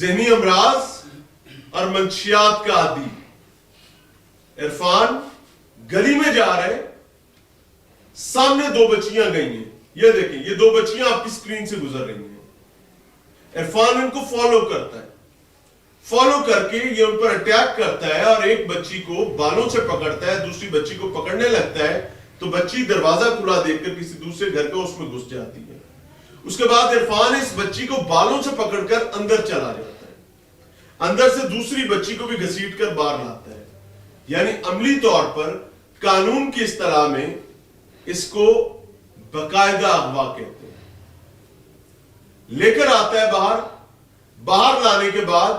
ذہنی امراض اور منشیات کا عادی عرفان گلی میں جا رہے, سامنے 2 بچیاں گئی ہیں, یہ دیکھیں یہ 2 بچیاں آپ کی سکرین سے گزر رہی ہیں. عرفان ان کو فالو کرتا ہے, فالو کر کے یہ ان پر اٹیک کرتا ہے اور ایک بچی کو بالوں سے پکڑتا ہے, دوسری بچی کو پکڑنے لگتا ہے تو بچی دروازہ کھلا دیکھ کر کسی دوسرے گھر کا اس میں گھس جاتی ہے. اس کے بعد عرفان اس بچی کو بالوں سے پکڑ کر اندر چلا جاتا ہے, اندر سے دوسری بچی کو بھی گھسیٹ کر باہر لاتا ہے. یعنی عملی طور پر قانون کی اصطلاح میں اس کو باقاعدہ اغوا کہتے ہیں. لے کر آتا ہے باہر, باہر لانے کے بعد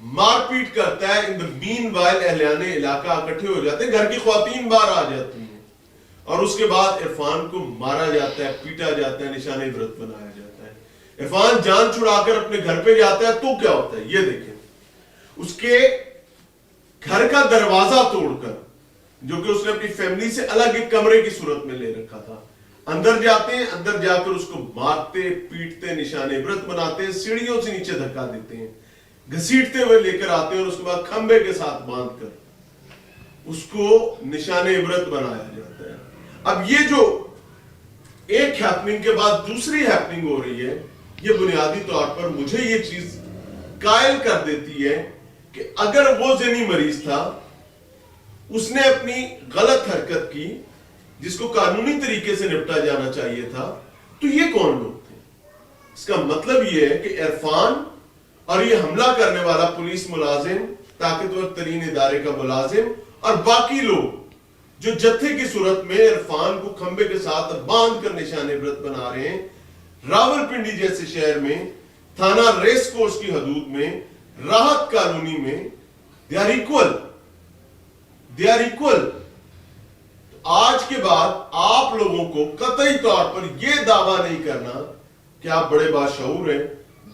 مار پیٹ کرتا ہے. ان دا مین وائل اہلیان علاقہ اکٹھے ہو جاتے ہیں, گھر کی خواتین باہر آ جاتی ہیں اور اس کے بعد عرفان کو مارا جاتا ہے, پیٹا جاتا ہے, نشان عبرت بنایا جاتا ہے. عرفان جان چھڑا کر اپنے گھر پہ جاتا ہے تو کیا ہوتا ہے یہ دیکھیں. اس کے گھر کا دروازہ توڑ کر, جو کہ اس نے اپنی فیملی سے الگ ایک کمرے کی صورت میں لے رکھا تھا, اندر جاتے ہیں, اندر جا کر اس کو مارتے پیٹتے, نشان عبرت بناتے ہیں, سیڑھیوں سے نیچے دھکا دیتے ہیں, گھسیٹتے ہوئے لے کر آتے ہیں اور اس کے بعد کھمبے کے ساتھ باندھ کر اس کو نشان عبرت بنایا جاتا ہے. اب یہ جو ایک ہیپننگ کے بعد دوسری ہیپننگ ہو رہی ہے, یہ بنیادی طور پر مجھے یہ چیز قائل کر دیتی ہے کہ اگر وہ ذہنی مریض تھا, اس نے اپنی غلط حرکت کی جس کو قانونی طریقے سے نپٹا جانا چاہیے تھا, تو یہ کون لوگ تھے؟ اس کا مطلب یہ ہے کہ عرفان اور یہ حملہ کرنے والا پولیس ملازم, طاقتور ترین ادارے کا ملازم, اور باقی لوگ جو جتھے کی صورت میں عرفان کو کھمبے کے ساتھ باندھ کر نشان عبرت بنا رہے ہیں, راولپنڈی جیسے شہر میں تھانہ ریس کورس کی حدود میں راحت کالونی میں, they are equal. آج کے بعد آپ لوگوں کو قطعی طور پر یہ دعویٰ نہیں کرنا کہ آپ بڑے باشعور ہیں,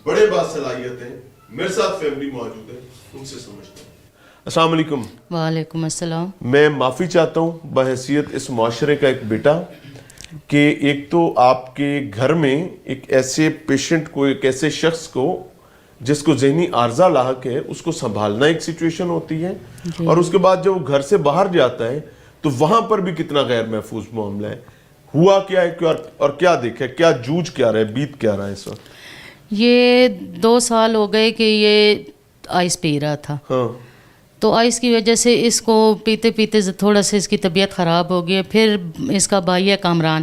بڑے باصلاحیت ہیں. میرے ساتھ فیملی موجود ہے, ان سے سمجھتا ہوں. السلام علیکم. وعلیکم السلام. میں معافی چاہتا ہوں بحیثیت اس معاشرے کا ایک بیٹا کہ ایک تو آپ کے گھر میں ایک ایسے پیشنٹ کو, ایک ایسے شخص کو جس کو ذہنی عارضہ لاحق ہے, اس کو سنبھالنا ایک سچویشن ہوتی ہے, اور اس کے بعد جب وہ گھر سے باہر جاتا ہے تو وہاں پر بھی کتنا غیر محفوظ معاملہ ہے. ہوا کیا ہے اور کیا دیکھا, کیا جوجھ کیا رہا ہے, بیت کیا رہا ہے اس وقت؟ یہ 2 سال ہو گئے کہ یہ آئس پی رہا تھا. ہاں. تو آئس کی وجہ سے اس کو پیتے پیتے تھوڑا سا اس کی طبیعت خراب ہو گئی. پھر اس کا بھائی ہے کامران,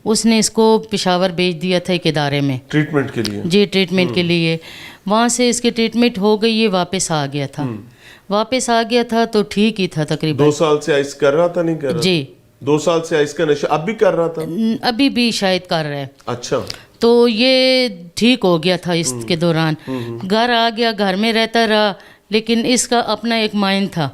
اس نے اس کو پشاور بھیج دیا تھا ایک ادارے میں ٹریٹمنٹ کے لیے. جی, ٹریٹمنٹ کے لیے. وہاں سے اس کی ٹریٹمنٹ ہو گئی, یہ واپس آ گیا تھا. واپس آ گیا تھا تو ٹھیک ہی تھا تقریباً. 2 سال سے آئس کر رہا تھا, نہیں کر رہا؟ جی, 2 سال سے آئس کا نشہ اب بھی کر رہا تھا؟ ابھی بھی شاید کر رہا ہے. اچھا. تو یہ ٹھیک ہو گیا تھا اس کے دوران. گھر آ گیا, گھر میں رہتا رہا, لیکن اس کا اپنا ایک مائنڈ تھا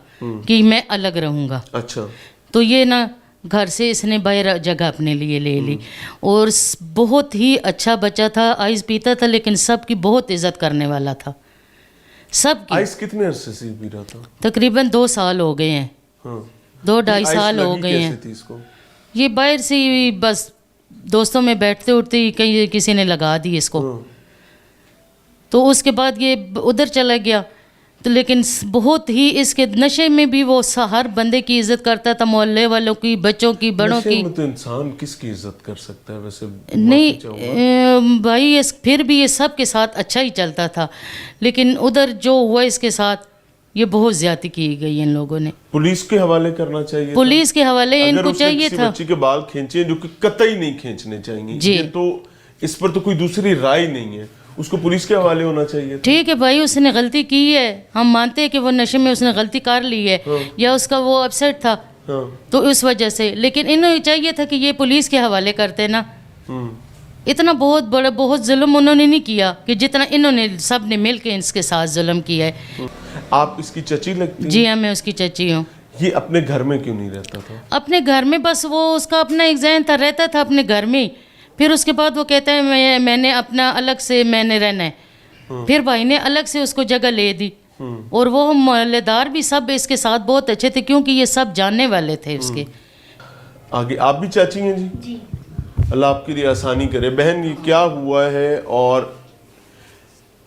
کہ میں الگ رہوں گا. اچھا. تو یہ نا گھر سے اس نے باہر جگہ اپنے لیے لے لی, اور بہت ہی اچھا بچہ تھا. آئس پیتا تھا لیکن سب کی بہت عزت کرنے والا تھا, سب کی. آئس کتنے عرصے سے پی رہا تھا؟ تقریباً 2 سال ہو گئے ہیں. 2-2.5 سال ہو گئے ہیں. یہ باہر سے بس دوستوں میں بیٹھتے اٹھتے ہی کہیں کسی نے لگا دی اس کو. تو اس کے بعد یہ ادھر چلا گیا. تو لیکن بہت ہی اس کے نشے میں بھی وہ ہر بندے کی عزت کرتا تھا, محلے والوں کی, بچوں کی, بڑوں کی. نشے میں تو انسان کس کی عزت کر سکتا ہے ویسے؟ نہیں بھائی, پھر بھی یہ سب کے ساتھ اچھا ہی چلتا تھا, لیکن ادھر جو ہوا اس کے ساتھ یہ بہت زیادتی کی گئی ان لوگوں نے. پولیس کے حوالے کرنا چاہیے, پولیس کے حوالے ان کو چاہیے تھا. بچی کے بال کھینچے جو کہ قطعی نہیں کھینچنے چاہیے جی, تو اس پر تو کوئی دوسری رائے نہیں ہے, اس کو پولیس کے حوالے ہونا چاہیے. ٹھیک ہے بھائی, اس نے غلطی کی ہے, ہم مانتے ہیں کہ وہ نشے میں اس نے غلطی کر لی ہے, یا اس کا وہ اپسیٹ تھا تو اس وجہ سے, لیکن انہوں چاہیے تھا کہ یہ پولیس کے حوالے کرتے نا. اتنا بہت بڑا بہت ظلم انہوں نے نہیں کیا کہ جتنا انہوں نے سب نے مل کے اس کے ساتھ ظلم کیا ہے. آپ اس کی چچی لگتی ہیں؟ جی ہاں, میں اس کی چچی ہوں. یہ اپنے گھر میں کیوں نہیں رہتا تھا؟ اپنے گھر میں بس وہ اس کا اپنا ایک ذہن تھا, رہتا تھا اپنے گھر میں. پھر اس کے بعد وہ کہتا ہے میں نے اپنا الگ سے میں نے رہنا ہے. پھر بھائی نے الگ سے اس کو جگہ لے دی, اور وہ محلے دار بھی سب اس کے ساتھ بہت اچھے تھے کیونکہ یہ سب جاننے والے تھے اس کے. آگے آپ بھی چاچی ہیں؟ جی. اللہ آپ کے لیے آسانی کرے. بہن یہ کیا ہوا ہے اور